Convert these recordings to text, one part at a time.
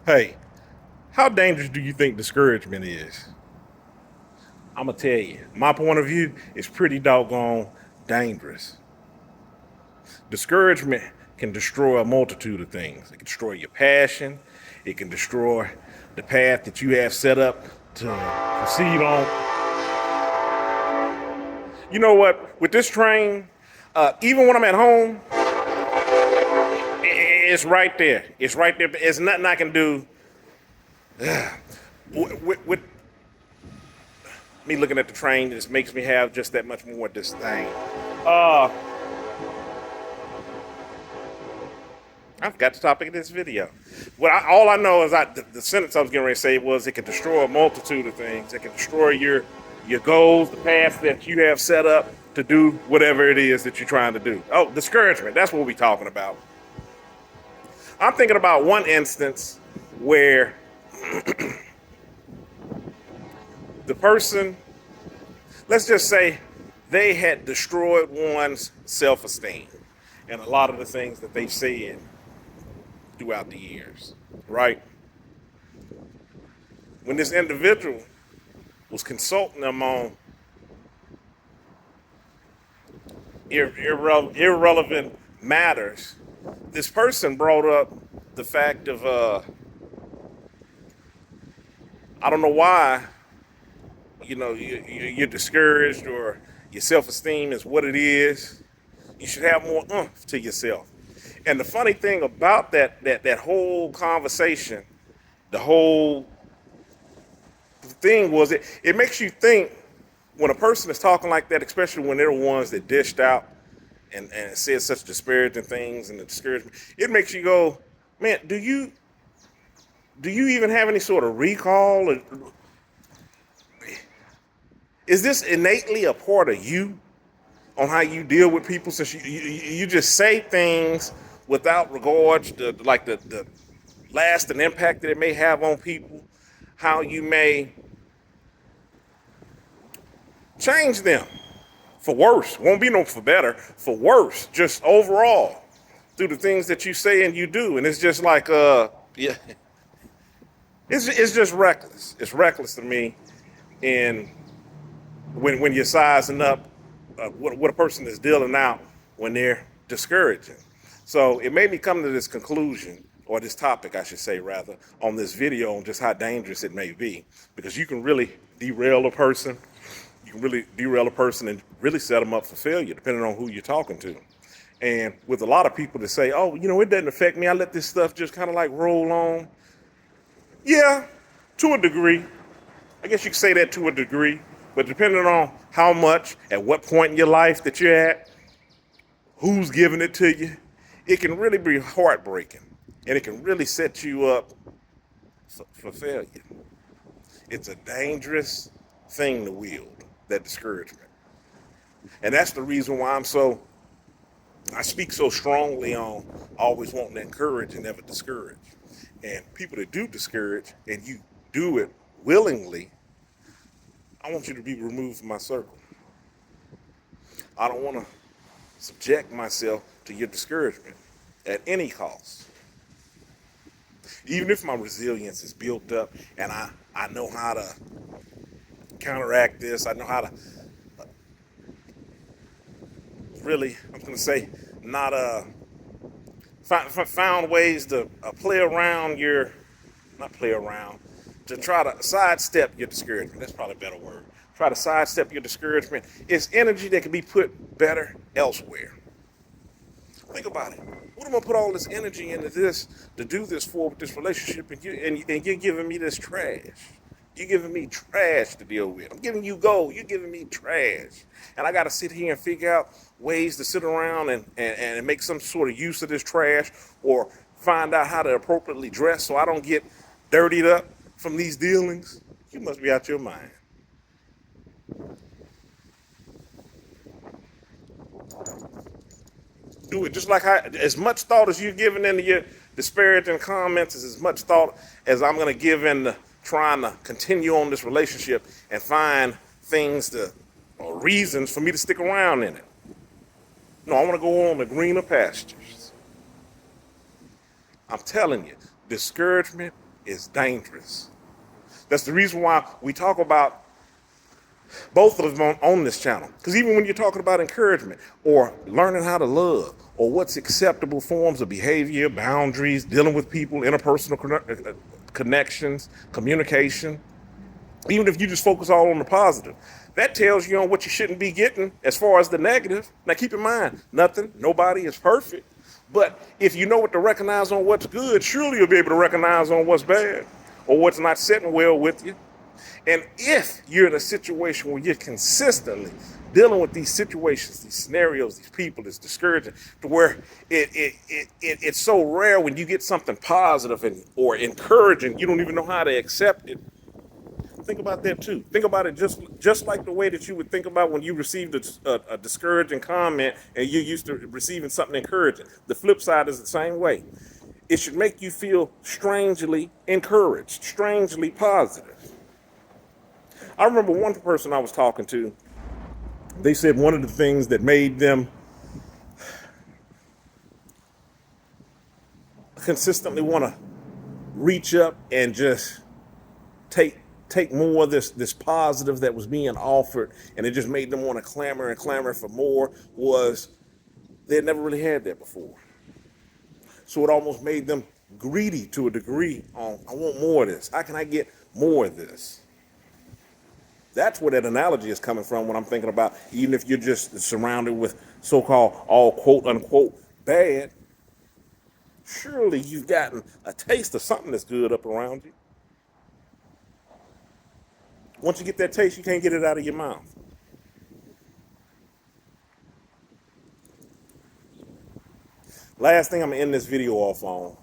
Hey, how dangerous do you think discouragement is? I'm gonna tell you, my point of view is pretty doggone dangerous. Discouragement can destroy a multitude of things. It can destroy your passion. It can destroy the path that you have set up to proceed on. You know what? With this train, even when I'm at home, it's right there. It's right there. There's nothing I can do. With me looking at the train, this makes me have just that much more disdain. Uh, I forgot the topic of this video. All I know is the sentence I was getting ready to say was it can destroy a multitude of things. It can destroy your goals, the path that you have set up to do whatever it is that you're trying to do. Oh, discouragement. That's what we're talking about. I'm thinking about one instance where the person, let's just say, they had destroyed one's self-esteem and a lot of the things that they've said throughout the years, right? When this individual was consulting them on irrelevant matters, this person brought up the fact of, I don't know why, you're discouraged or your self-esteem is what it is. You should have more oomph to yourself. And the funny thing about that whole conversation, the whole thing was it makes you think when a person is talking like that, especially when they're the ones that dished out and said such disparaging things and the discouragement, it makes you go, man, do you even have any sort of recall? Or, is this innately a part of you on how you deal with people, since you just say things without regards to like the lasting impact that it may have on people, how you may change them for worse, won't be no for better, for worse, just overall through the things that you say and you do. And it's just like yeah, it's just reckless. It's reckless to me. And when you're sizing up what a person is dealing out when they're discouraging. So it made me come to this conclusion, or this topic, I should say, rather, on this video on just how dangerous it may be, because you can really derail a person. You can really derail a person and really set them up for failure, depending on who you're talking to. And with a lot of people that say, oh, it doesn't affect me. I let this stuff just kind of like roll on. Yeah, to a degree. I guess you could say that to a degree. But depending on how much, at what point in your life that you're at, who's giving it to you, it can really be heartbreaking. And it can really set you up for failure. It's a dangerous thing to wield, that discouragement. And that's the reason why I speak so strongly on always wanting to encourage and never discourage. And people that do discourage and you do it willingly, I want you to be removed from my circle. I don't want to subject myself to your discouragement at any cost. Even if my resilience is built up and I know how to counteract this, I know how to really, I'm going to say, not found ways to play around not play around, to try to sidestep your discouragement. That's probably a better word. Try to sidestep your discouragement. It's energy that can be put better elsewhere. Think about it. What am I put all this energy into this to do this for with this relationship, and you're giving me this trash? You're giving me trash to deal with. I'm giving you gold. You're giving me trash. And I got to sit here and figure out ways to sit around and make some sort of use of this trash, or find out how to appropriately dress so I don't get dirtied up from these dealings. You must be out your mind. Do it just like as much thought as you're giving into your disparaging comments is as much thought as I'm going to give into trying to continue on this relationship and find things or reasons for me to stick around in it. No, I want to go on the greener pastures. I'm telling you, discouragement is dangerous. That's the reason why we talk about both of them on this channel. Because even when you're talking about encouragement or learning how to love or what's acceptable forms of behavior, boundaries, dealing with people, interpersonal connections, communication, even if you just focus all on the positive, that tells you on what you shouldn't be getting as far as the negative. Now keep in mind, nobody is perfect. But if you know what to recognize on what's good, surely you'll be able to recognize on what's bad or what's not sitting well with you. And if you're in a situation where you're consistently dealing with these situations, these scenarios, these people, it's discouraging to where it's so rare when you get something positive or encouraging, you don't even know how to accept it. Think about that too. Think about it just like the way that you would think about when you received a discouraging comment and you're used to receiving something encouraging. The flip side is the same way. It should make you feel strangely encouraged, strangely positive. I remember one person I was talking to, they said one of the things that made them consistently want to reach up and just take more of this positive that was being offered, and it just made them want to clamor for more, was they had never really had that before. So it almost made them greedy to a degree on, I want more of this. How can I get more of this? That's where that analogy is coming from when I'm thinking about, even if you're just surrounded with so-called all quote unquote bad, surely you've gotten a taste of something that's good up around you. Once you get that taste, you can't get it out of your mouth. Last thing I'm gonna end this video off on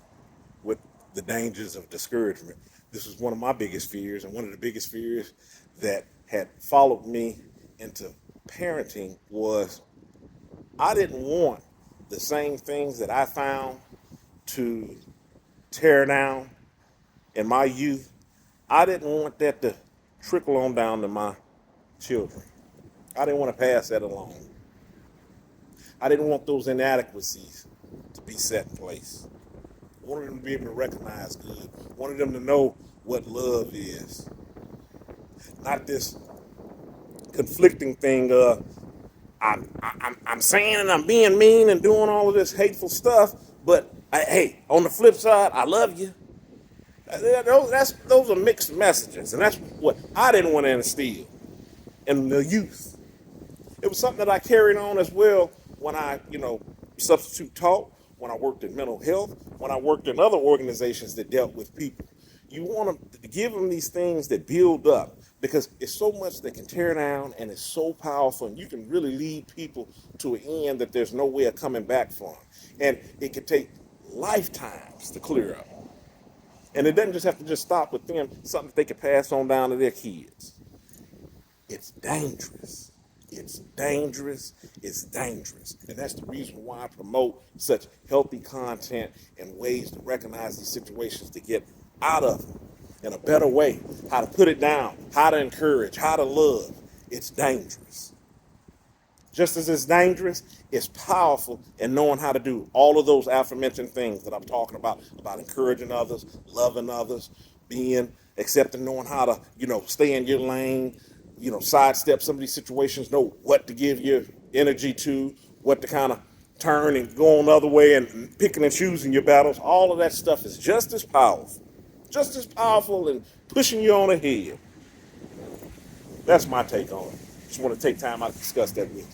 with the dangers of discouragement. This was one of my biggest fears, and one of the biggest fears that had followed me into parenting was I didn't want the same things that I found to tear down in my youth. I didn't want that to trickle on down to my children. I didn't want to pass that along. I didn't want those inadequacies to be set in place. I wanted them to be able to recognize good. I wanted them to know what love is. Not this conflicting thing of I'm saying and I'm being mean and doing all of this hateful stuff, but hey, on the flip side, I love you. Those are mixed messages, and that's what I didn't want to instill in the youth. It was something that I carried on as well when I, substitute taught, when I worked in mental health, when I worked in other organizations that dealt with people. You want to give them these things that build up, because it's so much that can tear down, and it's so powerful, and you can really lead people to an end that there's no way of coming back from. And it can take lifetimes to clear up. And it doesn't just have to just stop with them, something that they can pass on down to their kids. It's dangerous. It's dangerous. It's dangerous. And that's the reason why I promote such healthy content and ways to recognize these situations to get out of them in a better way. How to put it down, how to encourage, how to love. It's dangerous. Just as it's dangerous, it's powerful in knowing how to do all of those aforementioned things that I'm talking about encouraging others, loving others, being, accepting, knowing how to, stay in your lane, sidestep some of these situations, know what to give your energy to, what to kind of turn and go on the other way, and picking and choosing your battles. All of that stuff is just as powerful and pushing you on ahead. That's my take on it. Just want to take time out to discuss that with you.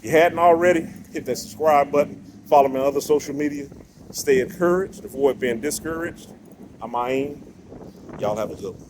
If you hadn't already, hit that subscribe button. Follow me on other social media. Stay encouraged. Avoid being discouraged. I'm Aim. Y'all have a good one.